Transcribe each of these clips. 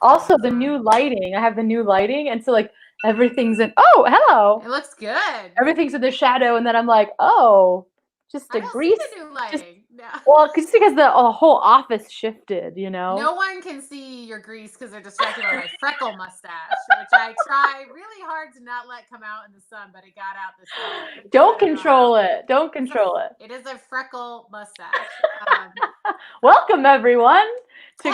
Also, the new lighting. I have the new lighting, and so like everything's in. Oh, hello. It looks good. Everything's in the shadow, and then I'm like, oh, just a grease. See the new lighting. No. Well, just because the whole office shifted, you know. No one can see your grease because they're distracted by my freckle mustache, which I try really hard to not let come out in the sun, but it got out this time. Don't control it. Don't control it. It is a freckle mustache. Welcome, everyone, to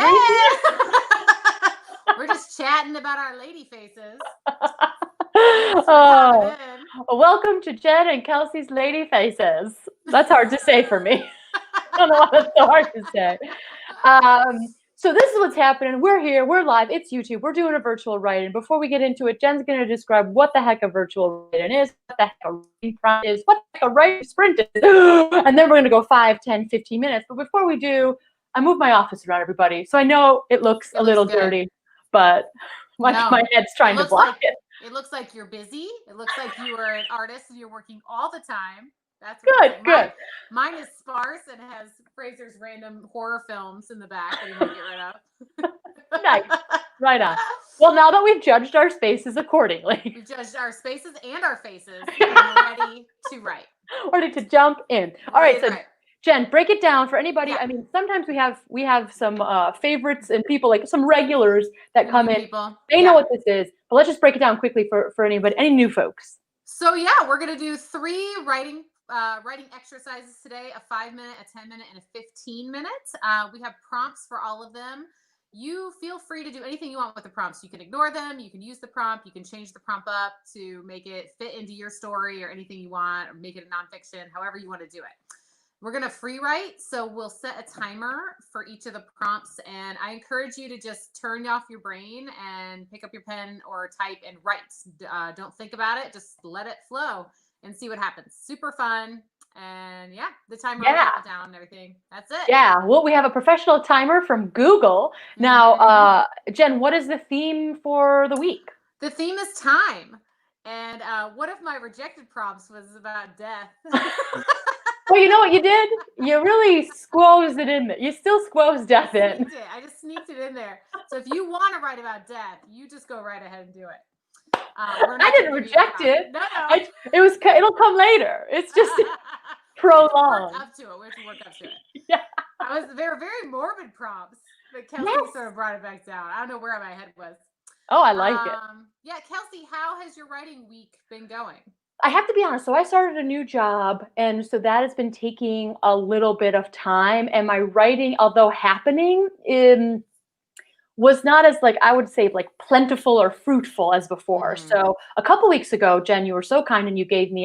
We're just chatting about our lady faces. Welcome to Jen and Kelsie's Lady Faces. That's hard to say for me. I don't know why that's so hard to say. So this is what's happening. We're here. We're live. It's YouTube. We're doing a virtual write-in. Before we get into it, Jen's going to describe what the heck a virtual write-in is, what the heck a writing prompt is, what the heck a writing sprint is, and then we're going to go 5, 10, 15 minutes. But before we do, I moved my office around, everybody. So I know it looks a little dirty, but my head's trying to block it. It looks like you're busy. It looks like you are an artist and you're working all the time. That's good. Mine is sparse and has Fraser's random horror films in the back that you can get rid of. Nice. Right on. Well, now that we've judged our spaces accordingly. We've judged our spaces and our faces, and we're ready to write. Ready to jump in. All right, so Jen, break it down for anybody. Yeah. I mean, sometimes we have some favorites and people, like some regulars that come in. They know what this is, but let's just break it down quickly for anybody, any new folks. So yeah, we're gonna do 3 writing exercises today: a 5-minute, a 10-minute, and a 15-minute. We have prompts for all of them. You feel free to do anything you want with the prompts. You can ignore them. You can use the prompt. You can change the prompt up to make it fit into your story or anything you want, or make it a nonfiction, however you want to do it. We're going to free write, so we'll set a timer for each of the prompts, and I encourage you to just turn off your brain and pick up your pen or type and write. Don't think about it. Just let it flow and see what happens. Super fun. And yeah, the timer will count down and everything. That's it. Yeah. Well, we have a professional timer from Google. Now, Jen, what is the theme for the week? The theme is time. And one of my rejected prompts was about death. Well, you know what you did? You really squoze it in there. You still squoze death in. I just sneaked it in there. So if you want to write about death, you just go right ahead and do it. I didn't reject it. No. It'll come later. It's just prolonged. We have to work up to it. Yeah. They were very morbid prompts, but Kelsie sort of brought it back down. I don't know where my head was. Oh, I like it. Yeah, Kelsie, how has your writing week been going? I have to be honest. So I started a new job, and so that has been taking a little bit of time. And my writing, although happening, was not as, like, I would say, like, plentiful or fruitful as before. So a couple weeks ago, Jen, you were so kind and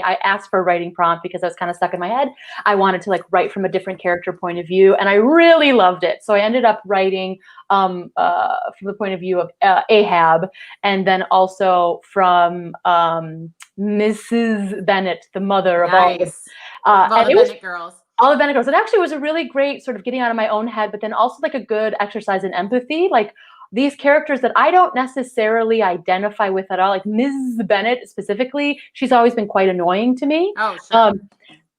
I asked for a writing prompt because I was kind of stuck in my head. I wanted to, like, write from a different character point of view, and I really loved it. So I ended up writing from the point of view of Ahab, and then also from Mrs. Bennett, the mother of all the Bennett girls. All the Bennett girls. It actually was a really great sort of getting out of my own head, but then also like a good exercise in empathy. Like these characters that I don't necessarily identify with at all, like Ms. Bennett specifically, she's always been quite annoying to me. Oh, sure.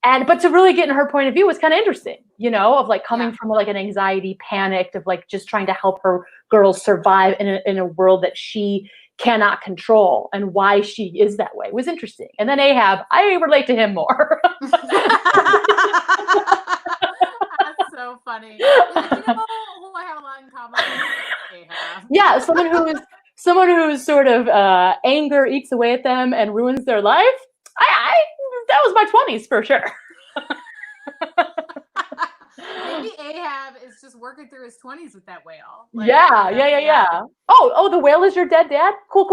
But to really get in her point of view was kind of interesting, you know, of like coming from like an anxiety, panicked, of like just trying to help her girls survive in a world that she cannot control, and why she is that way was interesting. And then Ahab, I relate to him more. That's so funny. Like, you know who I have a lot in common with? Ahab. Yeah, someone who's sort of anger eats away at them and ruins their life. That was my 20s for sure. Maybe Ahab is just working through his 20s with that whale. Like, yeah. Oh, the whale is your dead dad? Cool.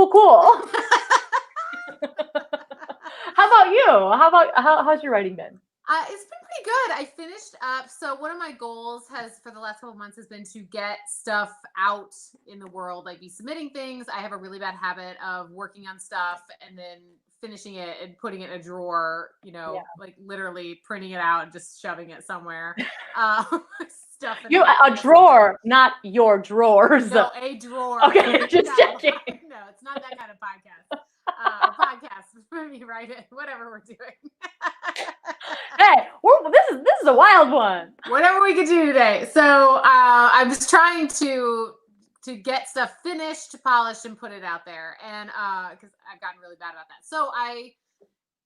How about you? How's your writing been? It's been pretty good. I finished up. So one of my goals for the last couple of months has been to get stuff out in the world, like be submitting things. I have a really bad habit of working on stuff and then finishing it and putting it in a drawer, like literally printing it out and just shoving it somewhere. Stuff. A drawer, not your drawers. No, a drawer. Okay, just checking. No, it's not that kind of podcast. A podcast, maybe write it, whatever we're doing. Hey, this is a wild one. Whatever we could do today. So I was trying to to get stuff finished, polished, and put it out there. And because I've gotten really bad about that. So I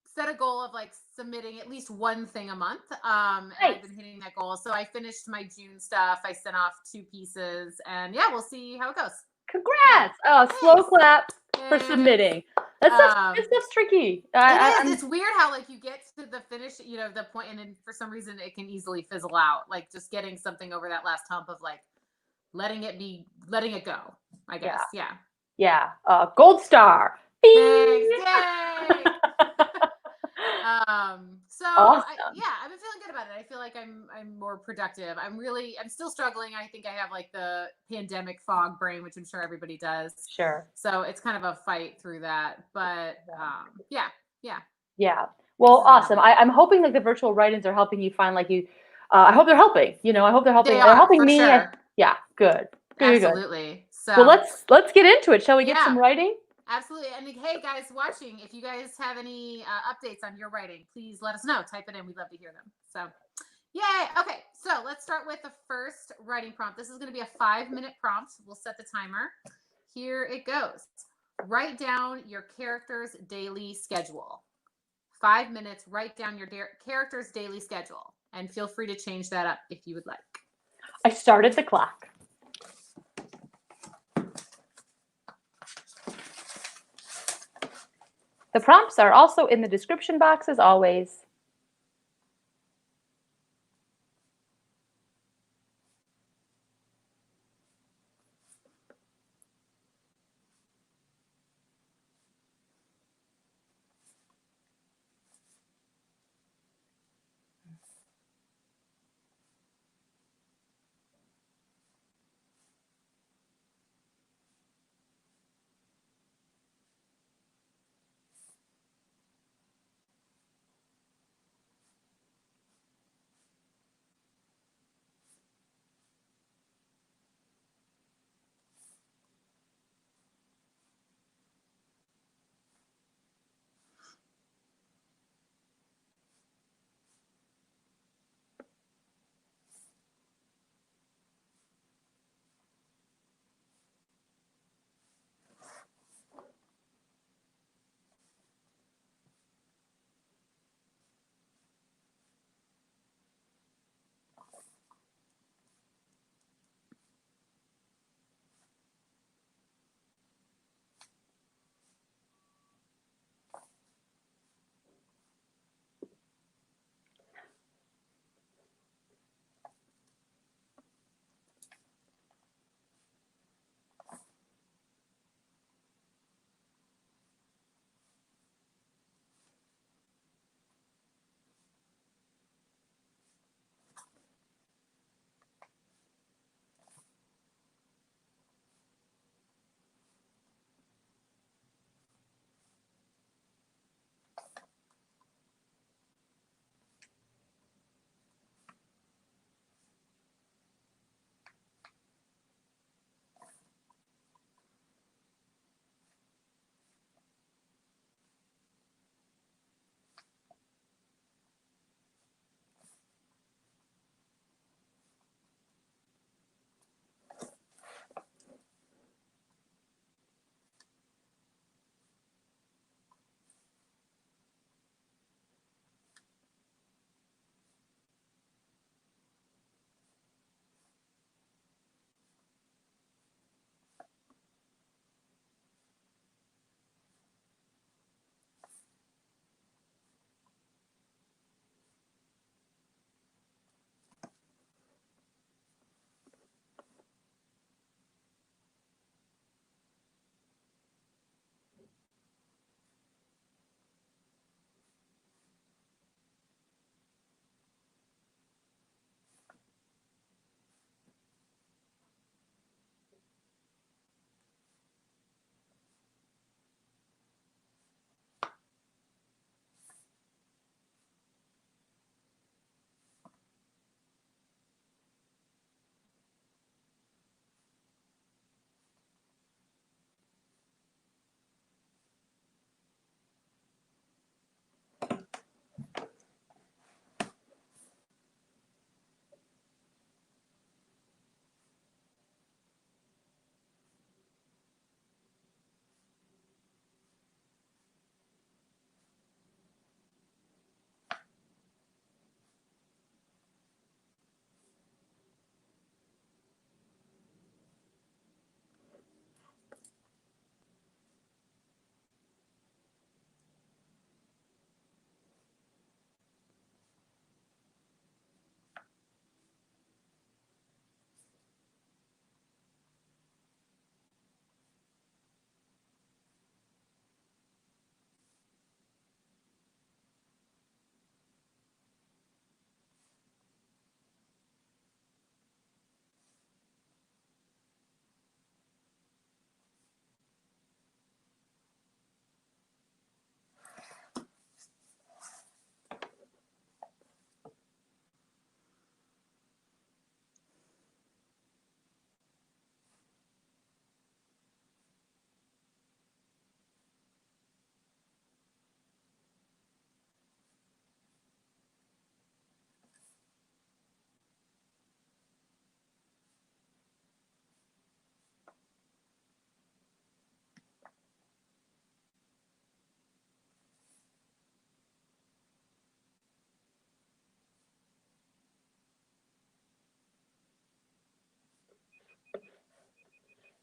set a goal of like submitting at least one thing a month. And I've been hitting that goal. So I finished my June stuff. I sent off 2 pieces, and yeah, we'll see how it goes. Congrats! Oh, slow clap for submitting. This stuff's tricky. It's weird how like you get to the finish, you know, the point, and then for some reason it can easily fizzle out. Like just getting something over that last hump of like letting it go. I guess. Yeah. Gold star. Thanks. Yay! So awesome. I've been feeling good about it. I feel like I'm more productive. I'm still struggling. I think I have like the pandemic fog brain, which I'm sure everybody does. Sure. So it's kind of a fight through that. But yeah. Well, awesome. I'm hoping like the virtual write-ins are helping you find like you. I hope they're helping. You know, I hope they're helping. They're helping me. Sure. Good. Absolutely. So well, let's get into it. Shall we get some writing? Absolutely. And hey, guys watching, if you guys have any updates on your writing, please let us know. Type it in. We'd love to hear them. So, yay. Okay. So let's start with the first writing prompt. This is going to be a 5-minute prompt. We'll set the timer. Here it goes. Write down your character's daily schedule. 5 minutes. Write down your character's daily schedule. And feel free to change that up if you would like. I started the clock. The prompts are also in the description box as always.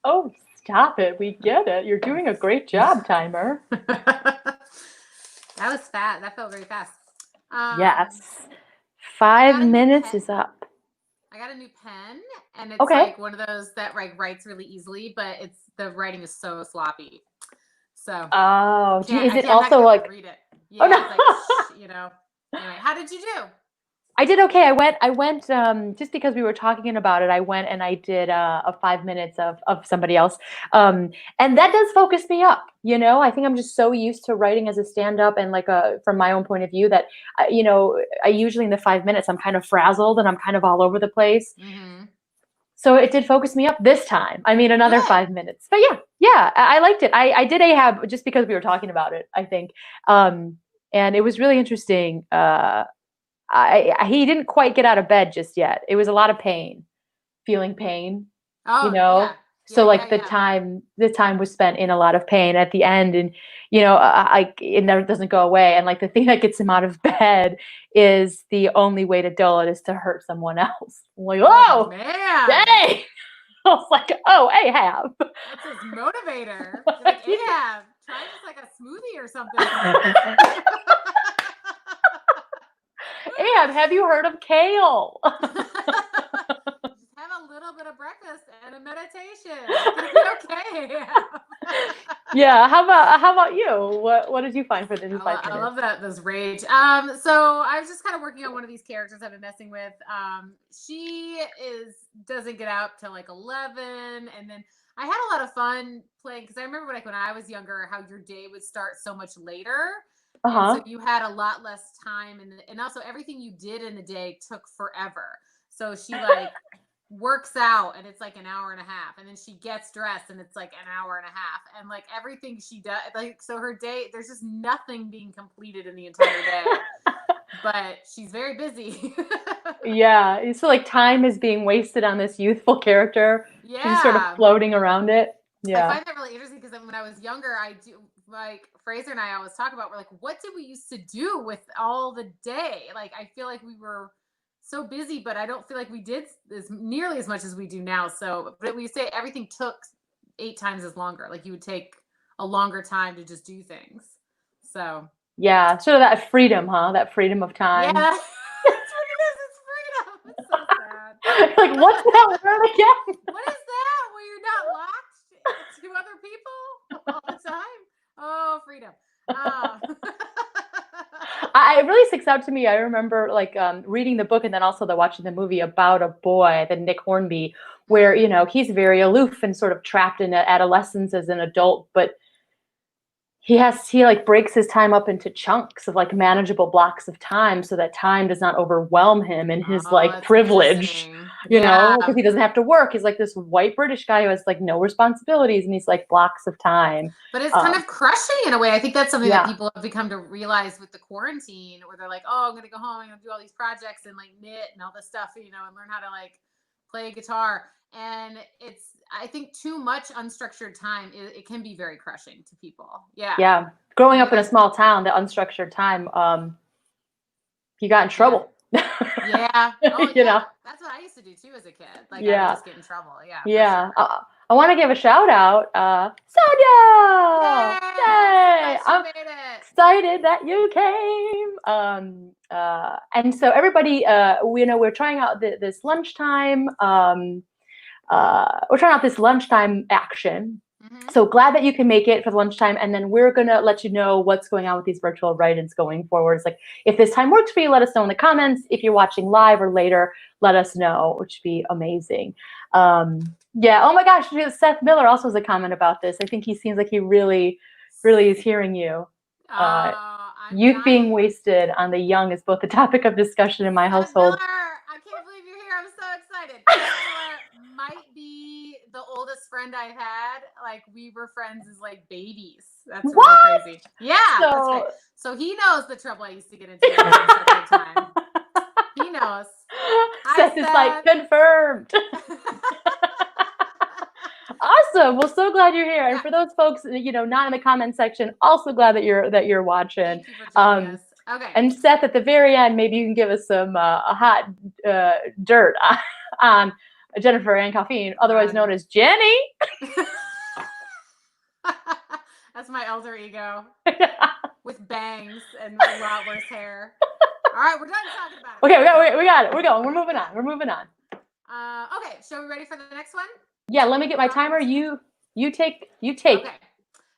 Oh, stop it. We get it. You're doing a great job, timer. That was fast. That felt very fast. Yes. I got 5 a new minutes pen. is up. I got a new pen, and it's Okay. like one of those that like writes really easily, but the writing is so sloppy. So Oh, is it I'm not also gonna like, read it. oh Yeah, no. it's like Anyway, how did you do? I did okay. I went just because we were talking about it. I went and I did a 5 minutes of somebody else, and that does focus me up. I think I'm just so used to writing as a stand-up and like from my own point of view that I usually in the 5 minutes I'm kind of frazzled and I'm kind of all over the place. Mm-hmm. So it did focus me up this time. I mean, another Good. 5 minutes. But yeah, I liked it. I did Ahab just because we were talking about it, I think, and it was really interesting. He didn't quite get out of bed just yet. It was a lot of pain, feeling pain, Oh yeah, So like yeah. the time was spent in a lot of pain at the end, and it never doesn't go away. And like the thing that gets him out of bed is the only way to dull it is to hurt someone else. I'm like, Oh oh, man, dang! I was like, oh, Ahab. that's his motivator. You're like, Ahab, try just like a smoothie or something. Ahab, have you heard of kale? Just have a little bit of breakfast and a meditation. It'll be okay. Yeah. How about you? What did you find for the new 5 I minutes? love this rage. So I was just kind of working on one of these characters I've been messing with. She doesn't get out till like 11, and then I had a lot of fun playing because I remember when I was younger how your day would start so much later, and so Uh-huh. you had a lot less time, and also everything you did in the day took forever. So she like works out and it's like an hour and a half, and then she gets dressed and it's like an hour and a half, and like everything she does, like, so her day, there's just nothing being completed in the entire day, but she's very busy. Yeah. So like time is being wasted on this youthful character. She's just sort of Yeah, floating around it. I Yeah. find that really interesting because when I was younger, I do like Fraser and I always talk about, we're like, what did we used to do with all the day? Like, I feel like we were so busy, but I don't feel like we did as nearly as much as we do now. So, but we say everything took 8 times as longer. Like you would take a longer time to just do things. So, Yeah. Sort of that freedom, huh? That freedom of yeah, time. that's what it is. It's freedom. It's so sad. Like, what's that word again? What is that? Where you're not locked to other people all the time? Oh, freedom. It really sticks out to me. I remember like reading the book and then also watching the movie about a boy, the Nick Hornby, where he's very aloof and sort of trapped in adolescence as an adult, but he like breaks his time up into chunks of like manageable blocks of time so that time does not overwhelm him in his Oh, like that's privilege, interesting. Yeah. because he doesn't have to work. He's like this white British guy who has like no responsibilities and he's like blocks of time. But it's kind of crushing in a way. I think that's something that Yeah. people have become to realize with the quarantine, where they're like, oh, I'm going to go home, I'm going to do all these projects and like knit and all this stuff, and learn how to like play guitar. And I think too much unstructured time, it can be very crushing to people. Yeah. Yeah. Growing up in a Realize- small town, the unstructured time, he got in trouble. Yeah. Oh, You yeah. know? That's what I used to do too as a kid. Like I would Yeah. just get in trouble. Yeah. For Yeah. sure. I want to give a shout out, Sonia. Yay! Yay! She I'm made it. excited that you came. And so everybody, we're trying out this lunchtime. We're trying out this lunchtime action. Mm-hmm. So glad that you can make it for the lunchtime, and then we're gonna let you know what's going on with these virtual write-ins going forward. It's like if this time works for you, let us know in the comments. If you're watching live or later, let us know, which would be amazing. Yeah. Oh my gosh, Seth Miller also has a comment about this. I think he seems like he really, really is hearing you. Youth being wasted on the young is both a topic of discussion in my Seth household. Miller, I can't believe you're here. I'm so excited. Seth Miller might be the oldest friend I've had. Like we were friends as like babies. That's really crazy. Yeah, that's right. So he knows the trouble I used to get into in unstructured time. He knows. Seth is like confirmed. Awesome. Well, so glad you're here. And for those folks, not in the comment section, also glad that you're watching. Thank you for joining us. Okay. And Seth, at the very end, maybe you can give us some hot dirt on Jennifer Ann Caffeine, otherwise known as Jenny. That's my elder ego with bangs and a lot worse hair. All right, we're done talking about it. Okay, we got it. We're going. We're moving on. We're moving on. Okay, so we ready for the next one? Yeah, let me get my timer. You take. Okay.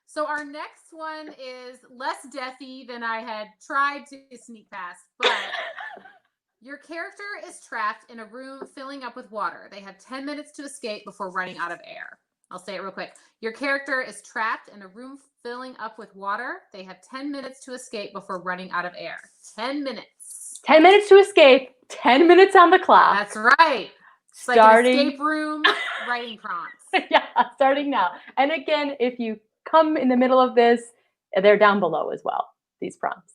So our next one is less deathy than I had tried to sneak past, but your character is trapped in a room filling up with water. They have 10 minutes to escape before running out of air. I'll say it real quick. Your character is trapped in a room filling up with water. They have 10 minutes to escape before running out of air. 10 minutes. 10 minutes to escape. 10 minutes on the clock. That's right. It's starting like an escape room writing prompts. Yeah, starting now. And again, if you come in the middle of this, they're down below as well, these prompts.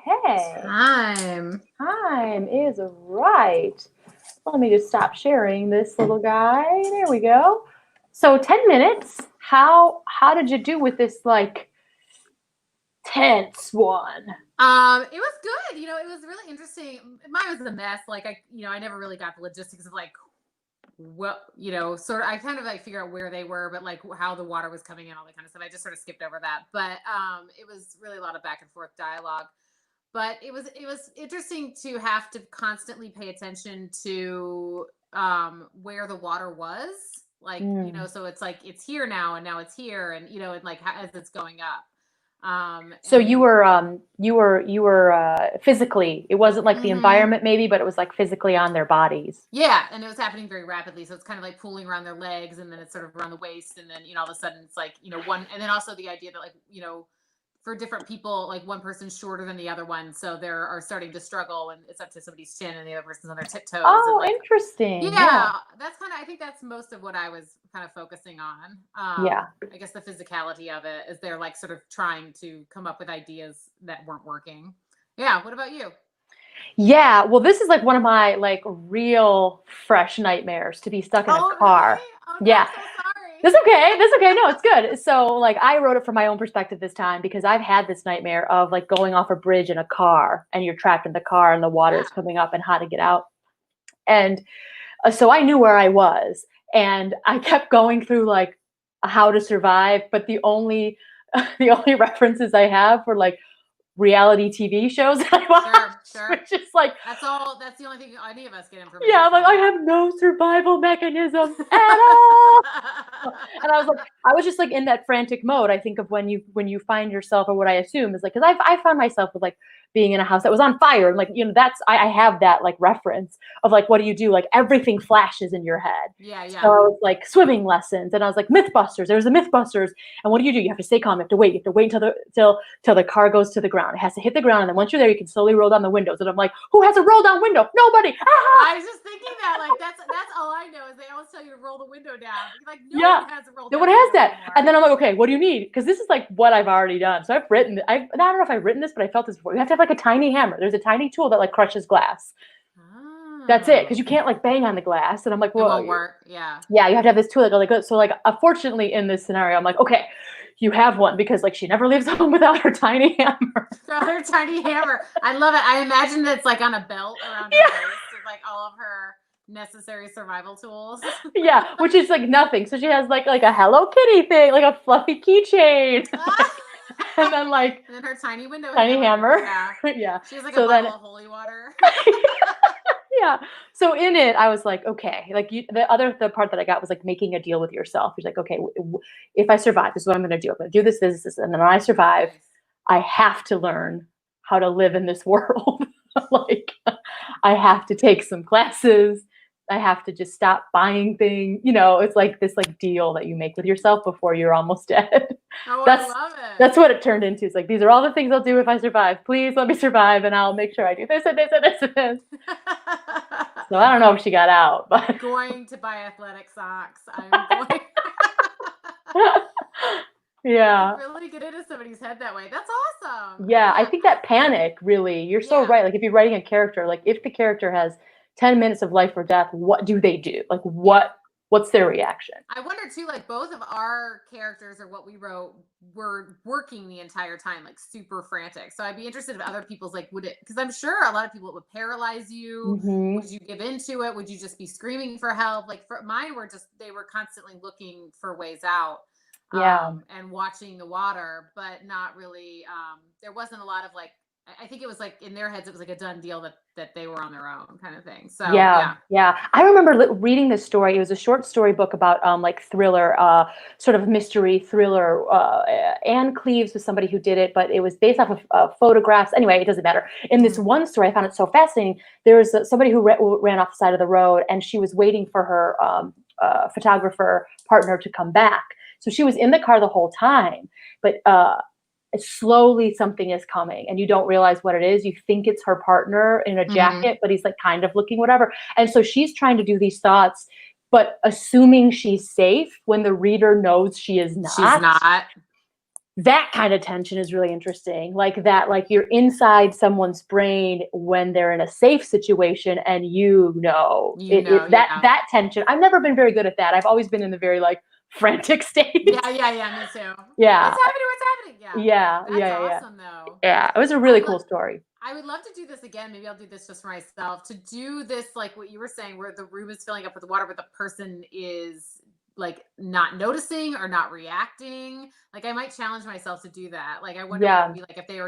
Hey, time is right. Let me just stop sharing this little guy. There we go. So 10 minutes. How did you do with this like tense one? It was good. It was really interesting. Mine was a mess. Like I never really got the logistics of like sort of I kind of like figure out where they were, but like how the water was coming in, all that kind of stuff. I just sort of skipped over that. But it was really a lot of back and forth dialogue. But it was interesting to have to constantly pay attention to where the water was. Like, so it's like it's here now and now it's here and and like as it's going up. So you were physically, it wasn't like the environment maybe, but it was like physically on their bodies. Yeah, and it was happening very rapidly. So it's kind of like pooling around their legs and then it's sort of around the waist and then all of a sudden it's like, one, and then also the idea that like, for different people, like one person's shorter than the other one, so they are starting to struggle and it's up to somebody's chin and the other person's on their tiptoes. Oh, and like, interesting. Yeah, that's kind of, I think that's most of what I was kind of focusing on. Yeah. I guess the physicality of it is they're like sort of trying to come up with ideas that weren't working. Yeah. What about you? Yeah, well, this is like one of my like real fresh nightmares to be stuck in a car. Really? Oh, no, yeah. I'm so sorry. That's okay. That's okay. No, it's good. So like I wrote it from my own perspective this time because I've had this nightmare of like going off a bridge in a car and you're trapped in the car and the water is coming up and how to get out. And so I knew where I was and I kept going through like how to survive, but the only references I have were like reality TV shows that I watch, sure. which is like that's the only thing any of us get information. Yeah, I'm like I have no survival mechanism at all. And I was just like in that frantic mode. I think of when you find yourself, or what I assume is like, because I found myself with like being in a house that was on fire, and like that's I have that like reference of like what do you do? Like everything flashes in your head. Yeah. So I was like swimming lessons, and I was like MythBusters. There's a MythBusters, and what do? You have to stay calm. You have to wait. You have to wait until the car goes to the ground. It has to hit the ground, and then once you're there, you can slowly roll down the windows. And I'm like, who has a roll down window? Nobody. I was just thinking that like that's all I know is they always tell you to roll the window down. Like no one has a roll down. No one has that. Anymore. And then I'm like, okay, what do you need? Because this is like what I've already done. So I don't know if I've written this, but I felt this before. You have to have like a tiny hammer. There's a tiny tool that like crushes glass. That's it, because you can't like bang on the glass. And I'm like, well, it won't work. Yeah. Yeah, you have to have this tool that goes. So like, unfortunately, in this scenario, I'm like, okay, you have one because like she never leaves home without her tiny hammer. Her tiny hammer. I love it. I imagine that it's like on a belt around her waist with like all of her necessary survival tools. Yeah, which is like nothing. So she has like a Hello Kitty thing, like a fluffy keychain. And then like and then her tiny window hammer. Yeah. She has like a bottle of holy water. Yeah. So in it, I was like, okay, like the part that I got was like making a deal with yourself. You're like, okay, if I survive, this is what I'm going to do. I'm going to do this, and then when I survive, I have to learn how to live in this world. Like, I have to take some classes. I have to just stop buying things. It's like this like deal that you make with yourself before you're almost dead. Oh, I That's love it. that's what it turned into. It's like, these are all the things I'll do if I survive. Please let me survive, and I'll make sure I do this and this and this and this. So I don't know if she got out, but Going to buy athletic socks. I'm going. You yeah. can really get into somebody's head that way. That's awesome. Yeah, I Yeah. think that panic really, you're so Yeah. right. Like if you're writing a character, like if the character has 10 minutes of life or death, what do they do? Like Yeah. what's their reaction? I wonder too, like both of our characters or what we wrote were working the entire time, like super frantic. So I'd be interested if other people's like, would it, because I'm sure a lot of people it would paralyze you. Hmm. Would you give into it? Would you just be screaming for help? Like for mine were just, they were constantly looking for ways out Yeah. and watching the water, but not really, there wasn't a lot of like, I think it was like in their heads, it was like a done deal that they were on their own kind of thing. So Yeah, yeah. yeah. I remember reading this story. It was a short story book about like thriller, sort of mystery thriller. Anne Cleves was somebody who did it, but it was based off of photographs. Anyway, it doesn't matter. In this Mhm. one story, I found it so fascinating. There was somebody who ran off the side of the road, and she was waiting for her photographer partner to come back. So she was in the car the whole time, but slowly something is coming and you don't realize what it is. You think it's her partner in a Mhm. jacket, but he's like kind of looking whatever. And so she's trying to do these thoughts, but assuming she's safe when the reader knows she is She's not. not. That kind of tension is really interesting. Like that, like you're inside someone's brain when they're in a safe situation and you know You know, that yeah. that tension. I've never been very good at that. I've always been in the very like frantic state. Yeah, yeah, yeah, me too. Yeah. What's happening? What's happening? Yeah. Yeah, That's yeah, yeah. awesome though. Yeah, it was a I really love cool story. I would love to do this again. Maybe I'll do this just for myself. To do this like what you were saying where the room is filling up with water but the person is like not noticing or not reacting. Like I might challenge myself to do that. Like I wonder what it would Yeah, be like if they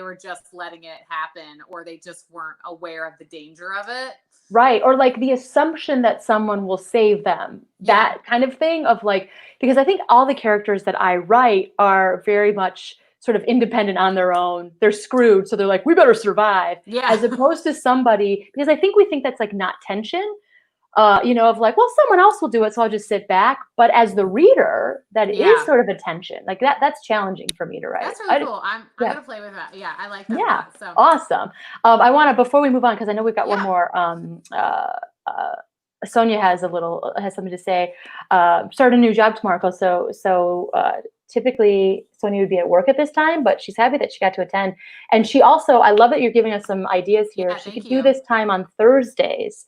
were just letting it happen or they just weren't aware of the danger of it. right. Or like the assumption that someone will save them, Yeah. that kind of thing of like, because I think all the characters that I write are very much sort of independent on their own. They're screwed. So they're like, we better survive, Yeah. as opposed to somebody, because I think we think that's like not tension, of like, well, someone else will do it. So I'll just sit back. But as the reader, that is Yeah. sort of a tension. Like that's challenging for me to write. That's really cool. I'm Yeah. gonna play with that. Yeah, I like that a Yeah, lot. So awesome. I want to before we move on because I know we've got one yeah. more. Uh, Sonia has something to say. Started a new job tomorrow, so typically Sonia would be at work at this time, but she's happy that she got to attend. And she also, I love that you're giving us some ideas here. Yeah, She thank could do you. this time on Thursdays,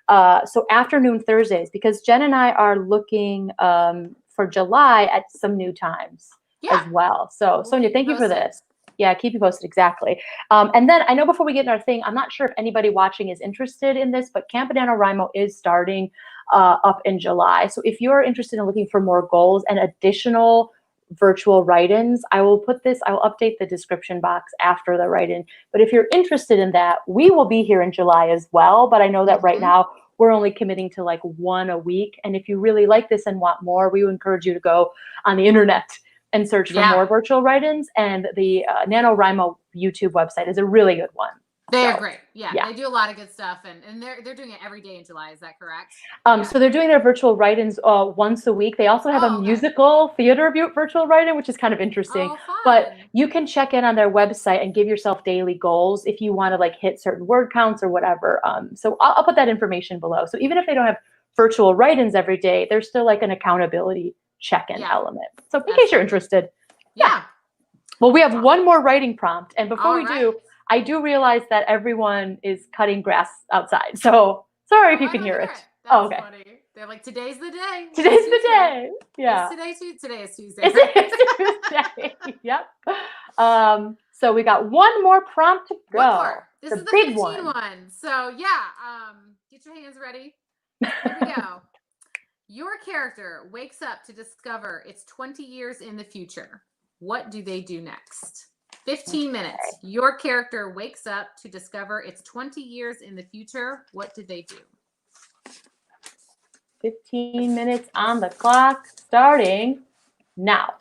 so afternoon Thursdays, because Jen and I are looking for July at some new times Yeah. as well. So We'll Sonia, keep you thank you for posted. this. Yeah, keep you posted. Exactly. And then I know before we get in our thing, I'm not sure if anybody watching is interested in this, but Camp NaNoWriMo is starting up in July. So if you're interested in looking for more goals and additional virtual write-ins, I will update the description box after the write-in. But if you're interested in that, we will be here in July as well. But I know that right Hmm. now we're only committing to like one a week. And if you really like this and want more, we would encourage you to go on the internet and search for Yeah, more virtual write-ins. And the NaNoWriMo YouTube website is a really good one. they are So great. Yeah, yeah. they do a lot of good stuff, and they're doing it every day in July. Is that correct? Yeah. So they're doing their virtual write-ins once a week. They also have a Oh, okay. musical theater virtual write-in, which is kind of interesting. Oh, But fun. you can check in on their website and give yourself daily goals if you want to like hit certain word counts or whatever. So I'll put that information below. So even if they don't have virtual write-ins every day, there's still like an accountability check-in Yeah, element. So in that's case you're fun. interested, yeah. Yeah. Well, we have Well, one more writing prompt. And before all we right. do, I do realize that everyone is cutting grass outside. So sorry if Oh, you I can don't hear hear it. it. Oh, That's okay. funny. They're like, today's the day. It's Today's the Tuesday. day. It's Yeah. today. Today is Tuesday, right? It's Tuesday. Yep. So we got one more prompt to One go. more. This is The the big 15 one. one. So yeah, get your hands ready. Here we go. Your character wakes up to discover it's 20 years in the future. What do they do next? 15 minutes. Your character wakes up to discover it's 20 years in the future. What do they do? 15 minutes on the clock, starting now.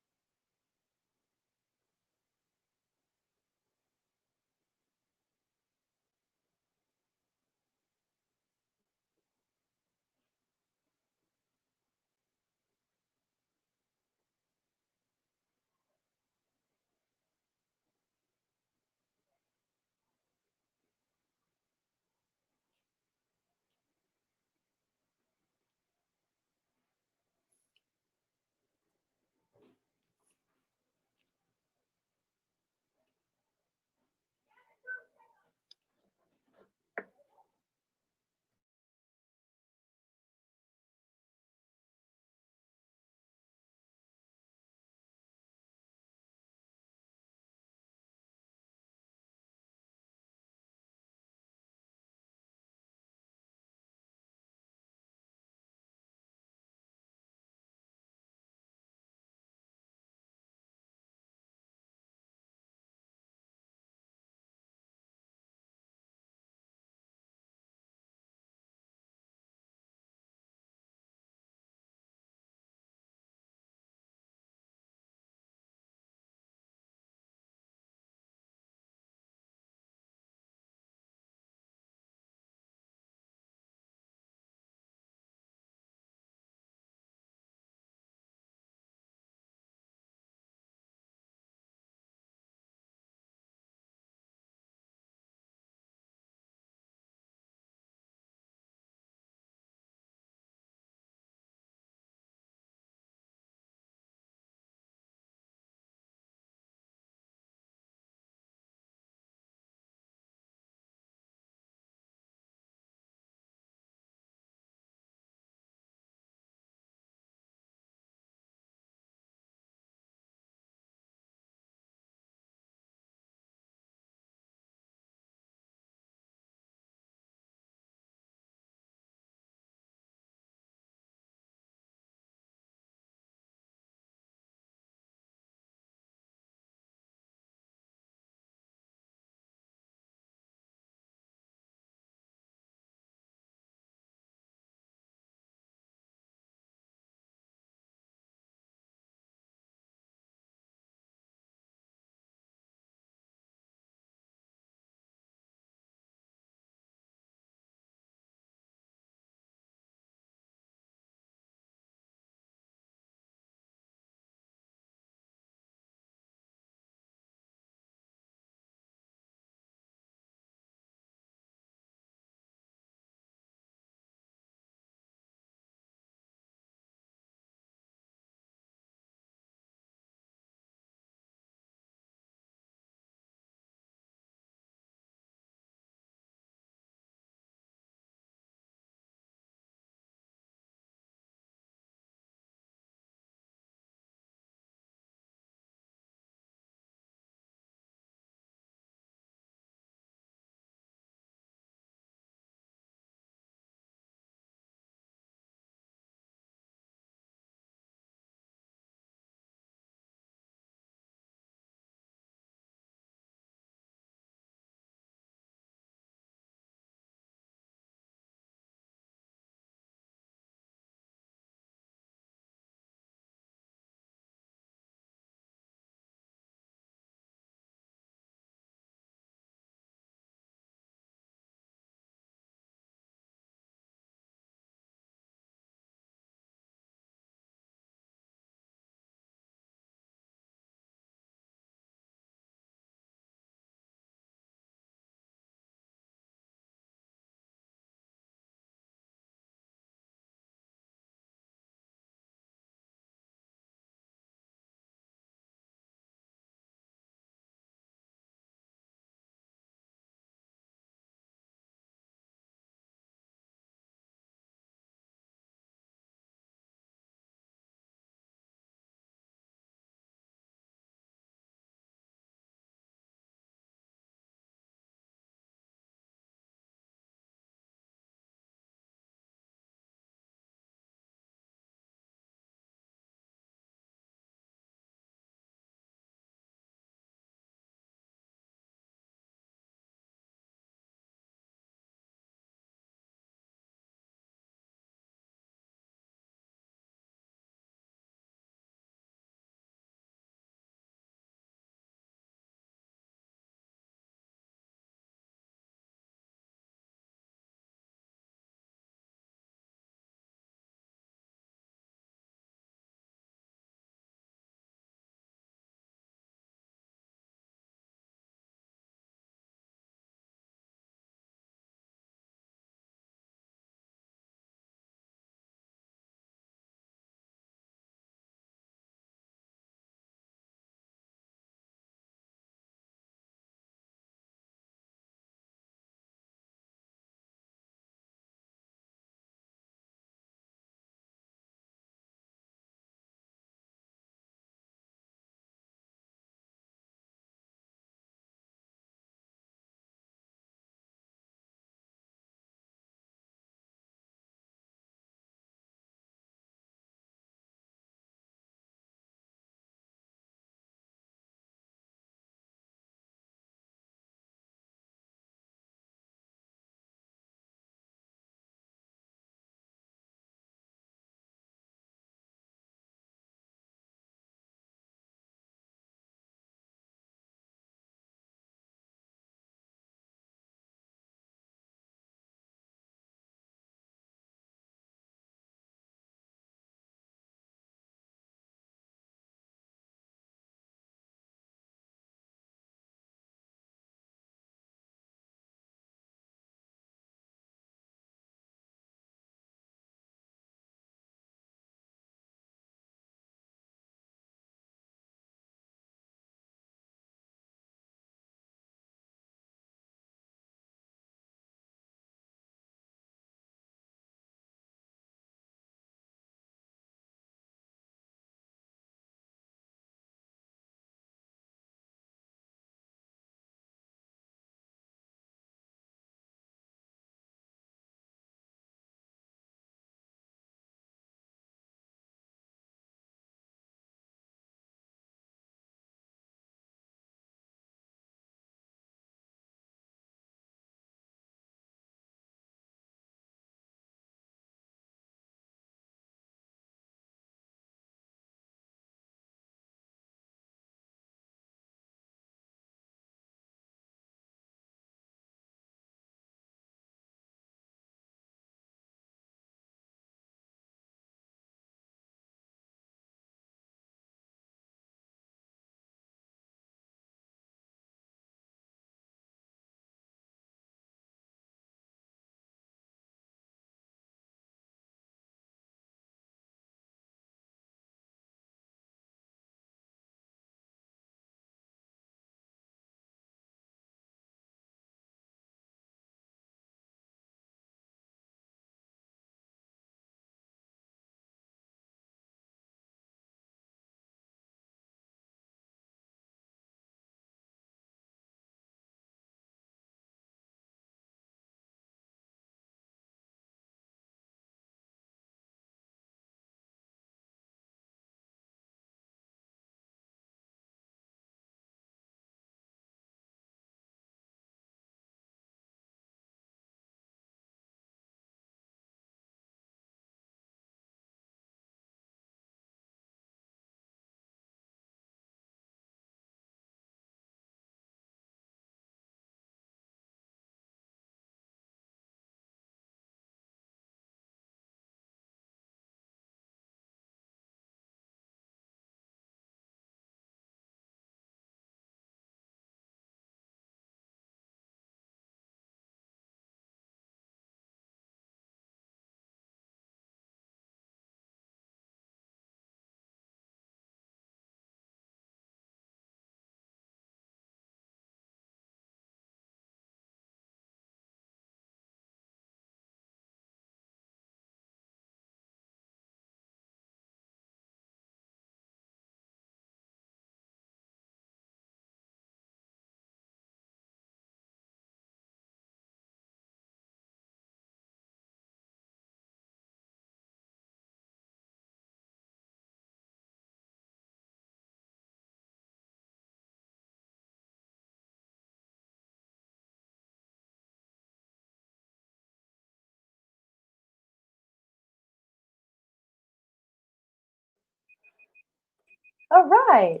All right.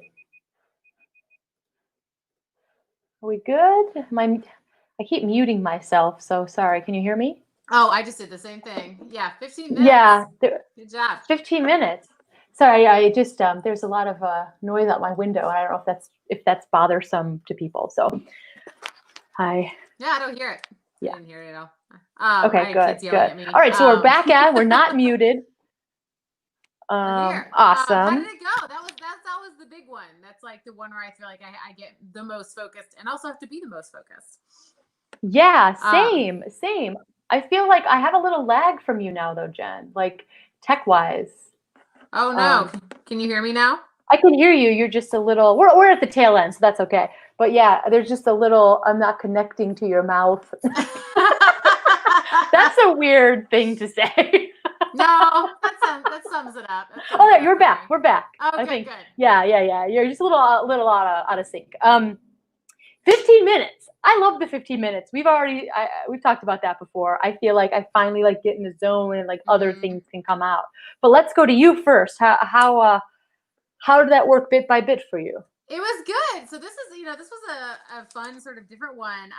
Are we good? I keep muting myself, so sorry. Can you hear me? Oh, I just did the same thing. Yeah, 15 minutes. Yeah, Good job. 15 minutes. Sorry, I just there's a lot of noise out my window, and I don't know if that's bothersome to people. So, hi. Yeah, I don't hear it. Yeah. I didn't hear it at all. Okay, I had good, kids yelling good. at me. All right, so we're back at. We're not muted. We're here. Awesome. How did it go? That was the big one. That's like the one where I feel like I get the most focused and also have to be the most focused. Yeah, same. I feel like I have a little lag from you now, though, Jen. Like tech-wise. Oh no! Can you hear me now? I can hear you. You're just a little. We're at the tail end, so that's okay. But yeah, there's just a little. I'm not connecting to your mouth. That's a weird thing to say. No, that sums it up. Oh, you're back. We're back. Oh, I good, think. good. Yeah. You're just a little out of sync. 15 minutes. I love the 15 minutes. We've talked about that before. I feel like I finally like get in the zone and like other things can come out. But let's go to you first. How did that work bit by bit for you? It was good. So this was a fun sort of different one.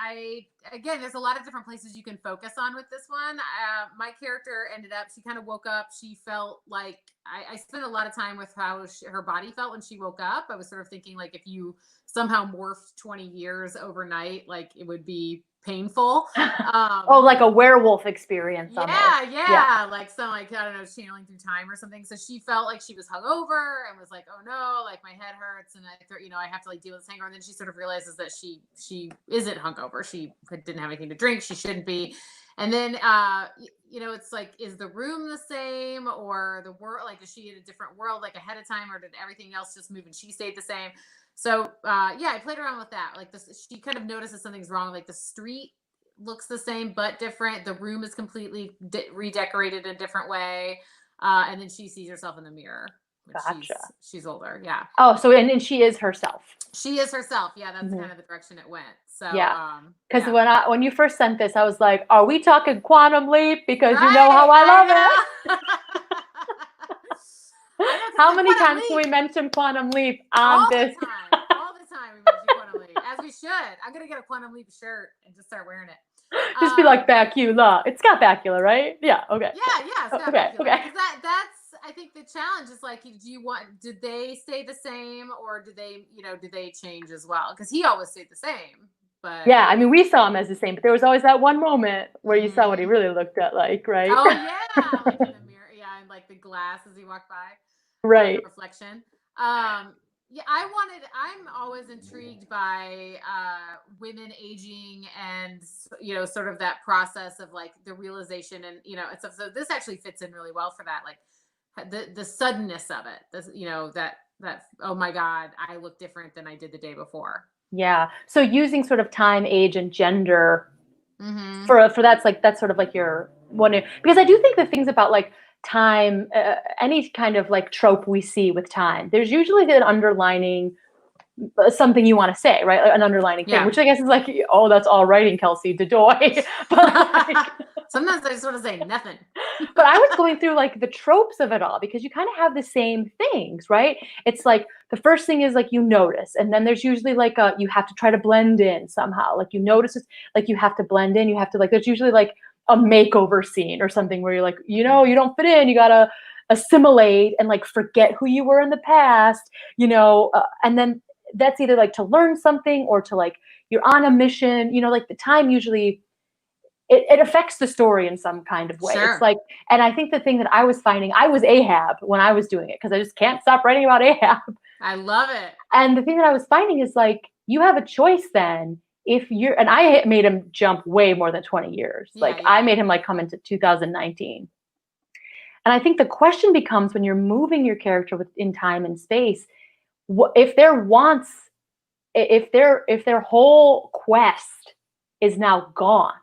Again, there's a lot of different places you can focus on with this one. My character ended up, she kind of woke up. She felt like I spent a lot of time with how her body felt when she woke up. I was sort of thinking like if you somehow morphed 20 years overnight, like it would be painful. Like a werewolf experience. Yeah. Like some, like, I don't know, channeling through time or something. So she felt like she was hungover and was like, oh no, like my head hurts and I have to like deal with this hangover. And then she sort of realizes that she isn't hungover. She didn't have anything to drink. She shouldn't be. And then, it's like, is the room the same or the world? Like, is she in a different world, like ahead of time, or did everything else just move and she stayed the same? So, I played around with that. Like she kind of notices something's wrong. Like the street looks the same, but different. The room is completely redecorated in a different way. And then she sees herself in the mirror. Gotcha. She's older. Yeah. Oh, so, and she is herself. She is herself. Yeah. That's kind of the direction it went. So, yeah. Because when you first sent this, I was like, are we talking quantum leap? Because you know how I love it. How many times can we mention quantum leap on this? All the time we mention quantum leap, as we should. I'm gonna get a quantum leap shirt and just start wearing it. Just be like Bacula. It's got Bacula, right? Yeah. Okay. Yeah. It's got Bacula. Okay. That's I think the challenge is like, did they stay the same or did they change as well? Because he always stayed the same. But yeah, I mean, we saw him as the same, but there was always that one moment where you saw what he really looked at like, right? Oh yeah, like in the mirror, and like the glass as he walked by, right? Reflection. I'm always intrigued by women aging and sort of that process of like the realization and so this actually fits in really well for that, like the suddenness of it. That oh my God, I look different than I did the day before. Yeah. So using sort of time, age, and gender for that's sort of like your one, because I do think the things about like time, any kind of like trope we see with time, there's usually an underlining something you want to say, right? Like an underlining thing, which I guess is like, oh, that's all writing, Kelsie, Dedoy. But like, sometimes I just want to say nothing. But I was going through like the tropes of it all because you kind of have the same things, right? It's like the first thing is like you notice, and then there's usually like you have to try to blend in somehow. Like you notice it's like you have to blend in. You have to like there's usually like a makeover scene or something where you're like, you don't fit in. You gotta assimilate and like forget who you were in the past, and then that's either like to learn something or to like you're on a mission. Like the time usually. It affects the story in some kind of way. Sure. It's like, and I think the thing that I was finding, I was Ahab when I was doing it because I just can't stop writing about Ahab. I love it. And the thing that I was finding is like, you have a choice then and I made him jump way more than 20 years. I made him like come into 2019. And I think the question becomes when you're moving your character within time and space, if their whole quest is now gone,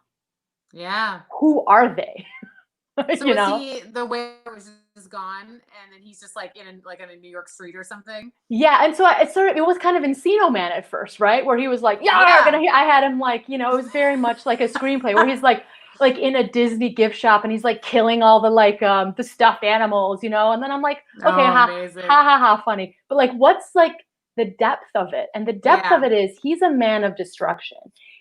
yeah, who are they? So was he the way was just gone, and then he's just like in a New York street or something? Yeah, and so it was kind of Encino Man at first, right? Where he was like, I had him like, it was very much like a screenplay where he's like, like in a Disney gift shop and he's like killing all the like the stuffed animals, you know? And then I'm like, okay, Oh, ha amazing. ha ha ha, funny. But like what's like the depth of it? And the depth of Yeah. it is he's a man of destruction.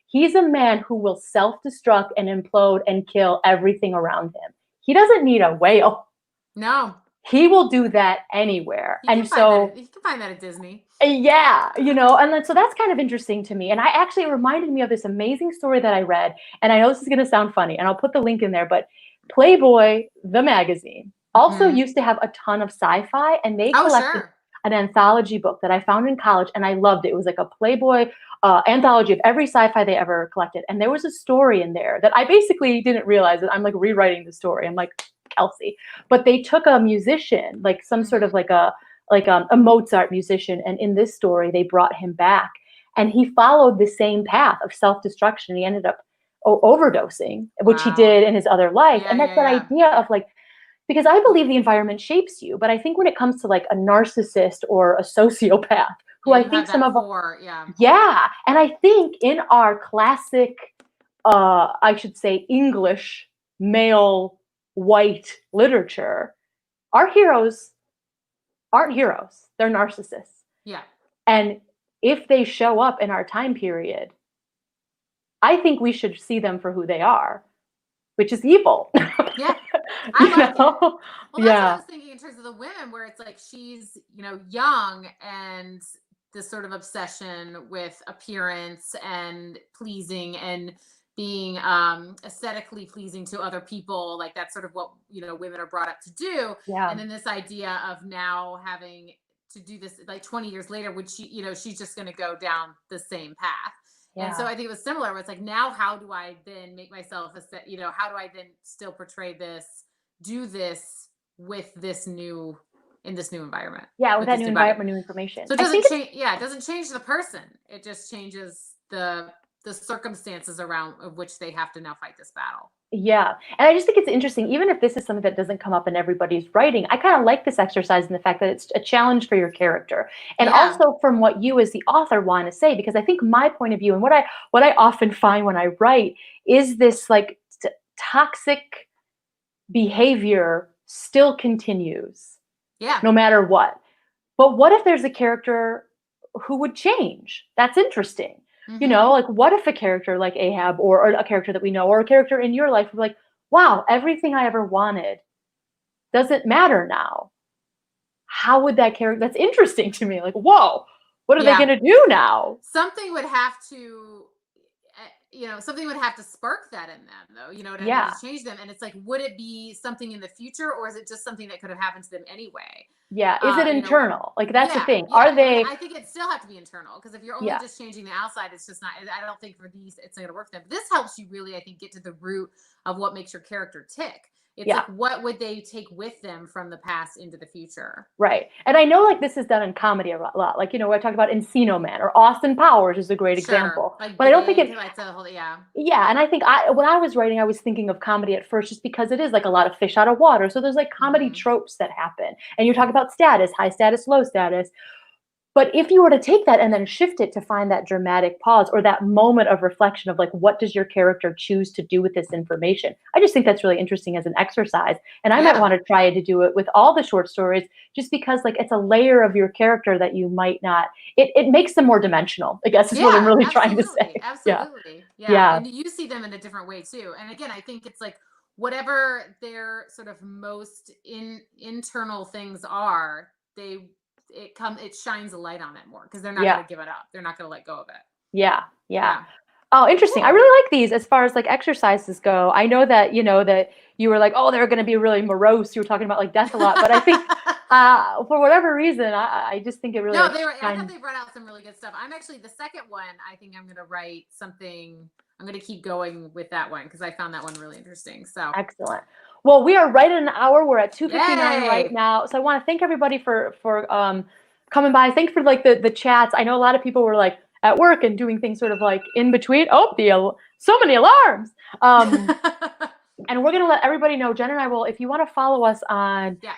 He's a man who will self-destruct and implode and kill everything around him. He doesn't need a whale. No. He will do that anywhere. You And can find that. so You can find that at Disney. yeah, you know, and then so that's kind of interesting to me. And I actually it reminded me of this amazing story that I read. And I know this is going to sound funny, and I'll put the link in there, but Playboy, the magazine, also Mhm. used to have a ton of sci-fi, and they Oh, collected sure. an anthology book that I found in college, and I loved it. It was like a Playboy anthology of every sci-fi they ever collected. And there was a story in there that I basically didn't realize that I'm like rewriting the story. I'm like Kelsie, but they took a musician, like some sort of Mhm. like a Mozart musician. And in this story, they brought him back and he followed the same path of self-destruction. He ended up overdosing, which he Wow. did in his other life. Yeah, And that's yeah, that yeah. idea of like, because I believe the environment shapes you, but I think when it comes to like a narcissist or a sociopath, who Yeah, I you think have some that of, core. Yeah. yeah, and I think in our classic, I should say English male white literature, our heroes aren't heroes. They're narcissists. Yeah. And if they show up in our time period, I think we should see them for who they are, which is evil. Yeah. I You like it. know? Well, that's what I Yeah. was thinking in terms of the women, where it's like she's, young and this sort of obsession with appearance and pleasing and being aesthetically pleasing to other people. Like that's sort of what, women are brought up to do. Yeah. And then this idea of now having to do this like 20 years later, would she, she's just going to go down the same path. And so Yeah. I think it was similar where it's like, now how do I then make myself how do I then still portray this, do this with this new in this new environment Yeah, with with that this new new body. environment, new information. So it I doesn't think it's change. Yeah, it doesn't change the person. It just changes the circumstances around of which they have to now fight this battle. yeah. And I just think it's interesting, even if this is something that doesn't come up in everybody's writing, I kind of like this exercise in the fact that it's a challenge for your character. And Yeah. also from what you as the author want to say, because I think my point of view and what I often find when I write is this like toxic behavior still continues Yeah. no matter what. But what if there's a character who would change? That's interesting. You know, Mm-hmm. like what if a character like Ahab or a character that we know or a character in your life would be like, wow, everything I ever wanted doesn't matter now. How would that character? That's interesting to me. Like, whoa, what are they Yeah. going to do now? Something would have to something would have to spark that in them though, Yeah. to change them. And it's like, would it be something in the future, or is it just something that could have happened to them anyway? Yeah. Is it You know, internal? Like, that's the yeah, thing. yeah. Are they, I think it still have to be internal, because if you're only yeah. just changing the outside, it's just not. I don't think for these it's not going to work for them. But this helps you really, I think, get to the root of what makes your character tick. It's Yeah. like, what would they take with them from the past into the future? Right. And I know like this is done in comedy a lot. Like, you know, I talk about Encino Man or Austin Powers is a great Sure, example. like But I don't think it, it's a whole, yeah, yeah. And I think when I was writing, I was thinking of comedy at first just because it is like a lot of fish out of water. So there's like comedy hmm tropes that happen. And you talk about status, high status, low status. But if you were to take that and then shift it to find that dramatic pause or that moment of reflection of like, what does your character choose to do with this information? I just think that's really interesting as an exercise. And I might yeah. want to try to do it with all the short stories just because like it's a layer of your character that you might not, it makes them more dimensional, I guess is what I'm Yeah, really trying to say. absolutely. Yeah. Absolutely. Yeah. Yeah. And you see them in a different way too. And again, I think it's like whatever their sort of most internal things are, it shines a light on it more, because they're not Yeah. going to give it up. They're not going to let go of it. Yeah. Yeah. Yeah. Oh, interesting. I Cool. really like these as far as like exercises go. I know that, you know, that you were like, oh, they're going to be really morose. You were talking about like death a lot, but I think for whatever reason, I just think it really No, like I thought shines. they brought out some really good stuff. I'm actually the second one. I think I'm going to write something. I'm going to keep going with that one because I found that one really interesting. So, Excellent. Well, we are right at an hour. We're at 2:59 right yay. now. So I want to thank everybody for coming by. Thanks for like the chats. I know a lot of people were like at work and doing things sort of like in between. Oh, so many alarms. And we're gonna let everybody know. Jen and I will, if you want to follow us on Yeah.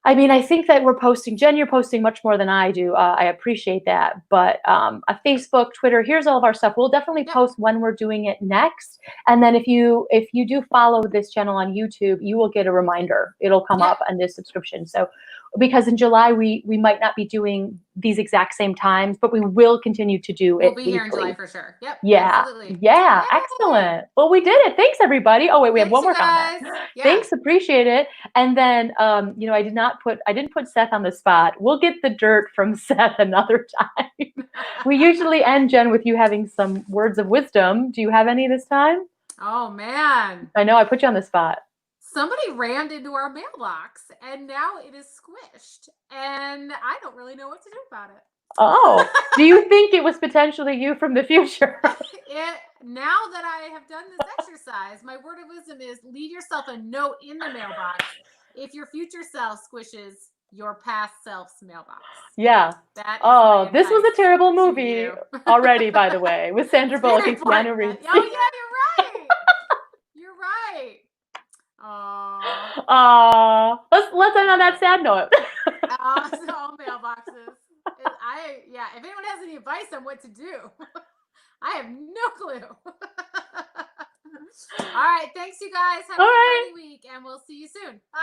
I mean, I think that we're posting, Jen, you're posting much more than I do. I appreciate that. But a Facebook, Twitter, here's all of our stuff. We'll definitely Yep. post when we're doing it next. And then if you do follow this channel on YouTube, you will get a reminder. It'll come up on this subscription. So because in July we might not be doing these exact same times, but we will continue to do it. We'll be here in July for sure. Yep. Yeah. Absolutely. Yeah. Yay! Excellent. Well, we did it. Thanks, everybody. Oh, wait, we have Thanks, one you more comment. guys. Yeah. Thanks. Appreciate it. And then, you know, I didn't put Seth on the spot. We'll get the dirt from Seth another time. We usually end, Jen, with you having some words of wisdom. Do you have any this time? Oh, man. I know I put you on the spot. Somebody rammed into our mailbox and now it is squished. And I don't really know what to do about it. Oh, do you think it was potentially you from the future? Now that I have done this exercise, my word of wisdom is leave yourself a note in the mailbox if your future self squishes your past self's mailbox. Yeah. Oh, this was a terrible movie already, by the way, with Sandra Bullock and Keanu Reeves. Oh, yeah, you're right. You're right. Let's end on that sad note. So mailboxes. If anyone has any advice on what to do, I have no clue. All right. Thanks, you guys. Have a great week, and we'll see you soon. Bye.